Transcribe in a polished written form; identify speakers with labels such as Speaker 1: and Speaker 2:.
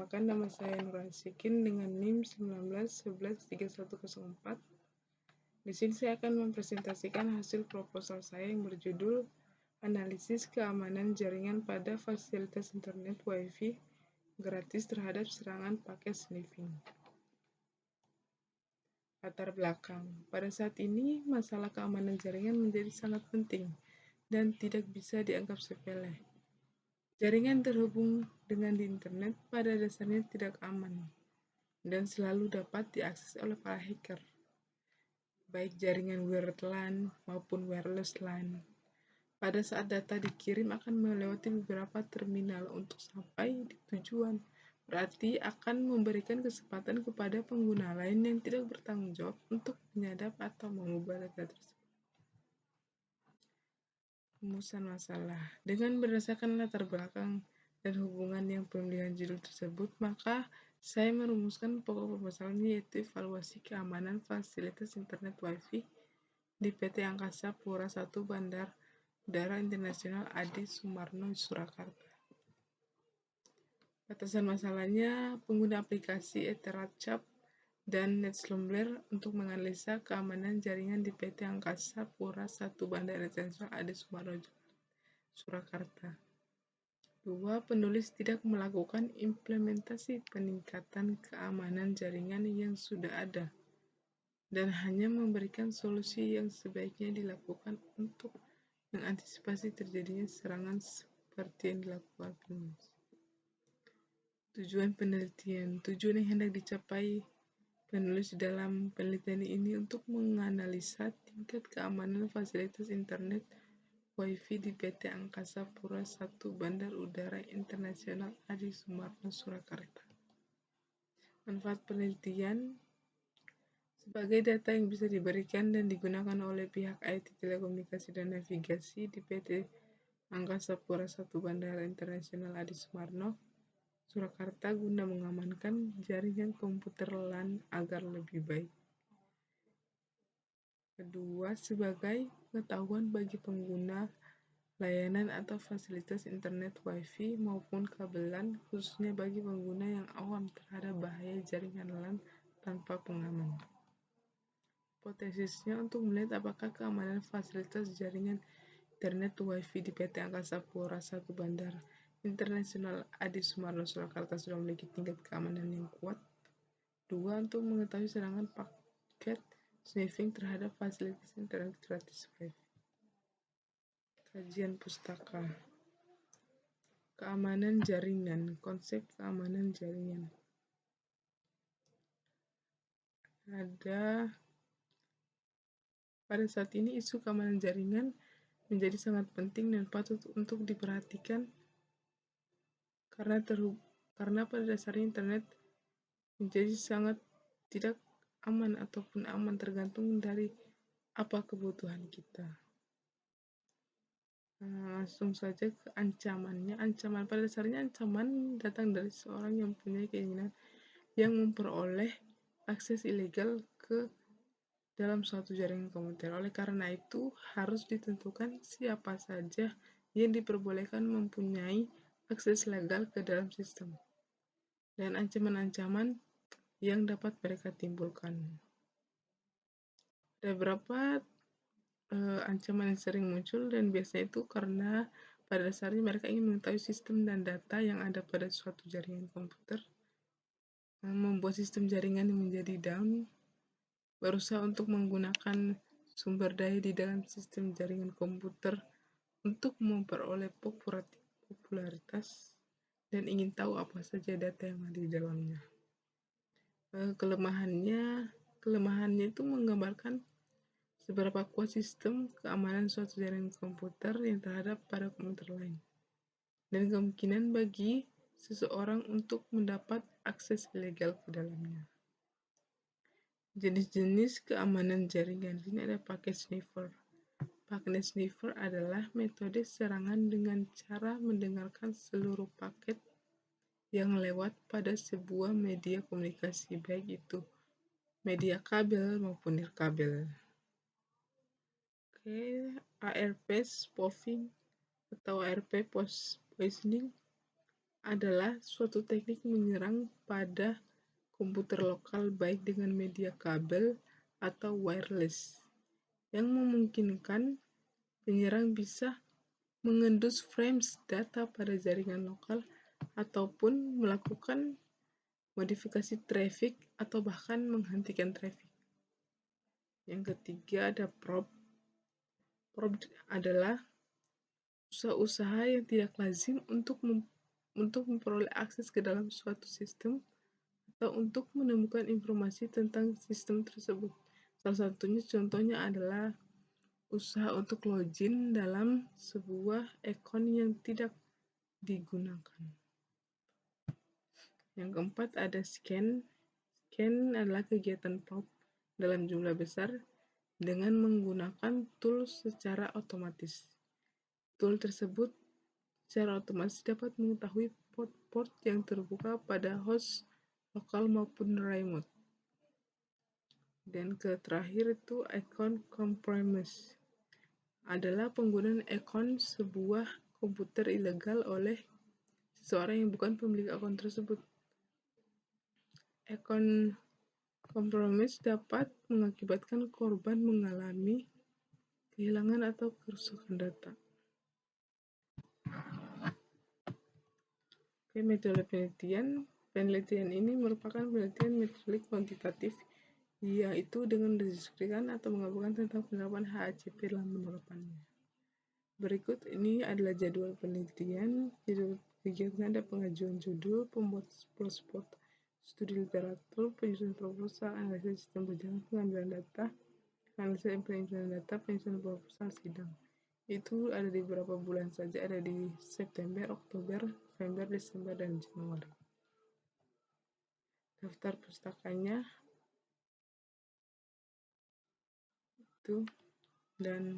Speaker 1: Perkenalkan, nama saya Nur Asikin dengan NIM 19113104. Di sini saya akan mempresentasikan hasil proposal saya yang berjudul Analisis Keamanan Jaringan pada Fasilitas Internet Wi-Fi Gratis Terhadap Serangan Paket Sniffing. Latar belakang. Pada saat ini, masalah keamanan jaringan menjadi sangat penting dan tidak bisa dianggap sepele. Jaringan terhubung dengan di internet pada dasarnya tidak aman dan selalu dapat diakses oleh para hacker, baik jaringan wired LAN maupun wireless LAN. Pada saat data dikirim akan melewati beberapa terminal untuk sampai di tujuan, berarti akan memberikan kesempatan kepada pengguna lain yang tidak bertanggung jawab untuk menyadap atau mengubah data tersebut. Rumusan masalah. Dengan berdasarkan latar belakang dan hubungan yang pemilihan judul tersebut, maka saya merumuskan pokok proposalnya, yaitu evaluasi keamanan fasilitas internet Wi-Fi di PT Angkasa Pura I Bandar Udara Internasional Adi Sumarno, Surakarta. Batasan masalahnya, pengguna aplikasi Ethereum dan NetSlombler untuk menganalisa keamanan jaringan di PT Angkasa Pura I Bandar Internasional Adi Sumarno, Surakarta. 2. Penulis tidak melakukan implementasi peningkatan keamanan jaringan yang sudah ada, dan hanya memberikan solusi yang sebaiknya dilakukan untuk mengantisipasi terjadinya serangan seperti yang dilakukan penulis. Tujuan penelitian. Tujuan yang hendak dicapai penulis dalam penelitian ini untuk menganalisa tingkat keamanan fasilitas internet Wi-Fi di PT Angkasa Pura I Bandar Udara Internasional Adi Sumarno, Surakarta. Manfaat penelitian. Sebagai data yang bisa diberikan dan digunakan oleh pihak IT Telekomunikasi dan Navigasi di PT Angkasa Pura I Bandara Internasional Adi Sumarno, Surakarta guna mengamankan jaringan komputer LAN agar lebih baik. Kedua, sebagai pengetahuan bagi pengguna layanan atau fasilitas internet Wi-Fi maupun kabel LAN, khususnya bagi pengguna yang awam terhadap bahaya jaringan LAN tanpa pengaman. Hipotesisnya untuk melihat apakah keamanan fasilitas jaringan internet Wi-Fi di PT Angkasa Pura I Bandar Internasional Adi Sumarno, Surakarta sudah memiliki tingkat keamanan yang kuat. 2. Untuk mengetahui serangan paket sniffing terhadap fasilitas internet gratis Wi-Fi. Kajian pustaka. Keamanan jaringan. Konsep keamanan jaringan. Pada saat ini isu keamanan jaringan menjadi sangat penting dan patut untuk diperhatikan karena pada dasarnya internet menjadi sangat tidak aman ataupun aman tergantung dari apa kebutuhan kita. Langsung saja ke ancamannya. Ancaman pada dasarnya ancaman datang dari seorang yang mempunyai keinginan yang memperoleh akses ilegal ke dalam suatu jaringan komputer. Oleh karena itu, harus ditentukan siapa saja yang diperbolehkan mempunyai akses legal ke dalam sistem, dan ancaman-ancaman yang dapat mereka timbulkan. Ada beberapa ancaman yang sering muncul, dan biasanya itu karena pada dasarnya mereka ingin mengetahui sistem dan data yang ada pada suatu jaringan komputer, membuat sistem jaringan yang menjadi down, berusaha untuk menggunakan sumber daya di dalam sistem jaringan komputer untuk memperoleh popularitas dan ingin tahu apa saja data yang ada di dalamnya. Kelemahannya itu menggambarkan seberapa kuat sistem keamanan suatu jaringan komputer yang terhadap pada komputer lain, dan kemungkinan bagi seseorang untuk mendapat akses ilegal ke dalamnya. Jenis-jenis keamanan jaringan. Ini ada paket sniffer. Paket sniffer adalah metode serangan dengan cara mendengarkan seluruh paket yang lewat pada sebuah media komunikasi, baik itu media kabel maupun nirkabel. ARP spoofing atau ARP poisoning adalah suatu teknik menyerang pada komputer lokal baik dengan media kabel atau wireless, yang memungkinkan penyerang bisa mengendus frames data pada jaringan lokal ataupun melakukan modifikasi traffic atau bahkan menghentikan traffic. Yang ketiga ada probe. Probe adalah usaha-usaha yang tidak lazim untuk memperoleh akses ke dalam suatu sistem atau untuk menemukan informasi tentang sistem tersebut. Salah satunya contohnya adalah usaha untuk login dalam sebuah akun yang tidak digunakan. Yang keempat ada scan. Scan adalah kegiatan probe dalam jumlah besar dengan menggunakan tool secara otomatis. Tool tersebut secara otomatis dapat mengetahui port-port yang terbuka pada host lokal maupun remote. Dan terakhir itu account compromise adalah penggunaan akun sebuah komputer ilegal oleh seseorang yang bukan pemilik akun tersebut. Account compromise dapat mengakibatkan korban mengalami kehilangan atau kerusakan data. Metode penelitian. Penelitian ini merupakan penelitian metodik kuantitatif, yaitu dengan mendiskusikan atau menggabungkan tentang penerapan HACP dalam penerapannya. Berikut ini adalah jadwal penelitian. Jadwal kegiatan ada pengajuan judul, pembuat spot, studi literatur, penyusunan proposal, analisis sistem berjalan, pengambilan data, analisis implementasi data, penyusunan proposal, sidang. Itu ada di beberapa bulan saja, ada di September, Oktober, November, Desember, dan Januari. Daftar pustakanya itu, dan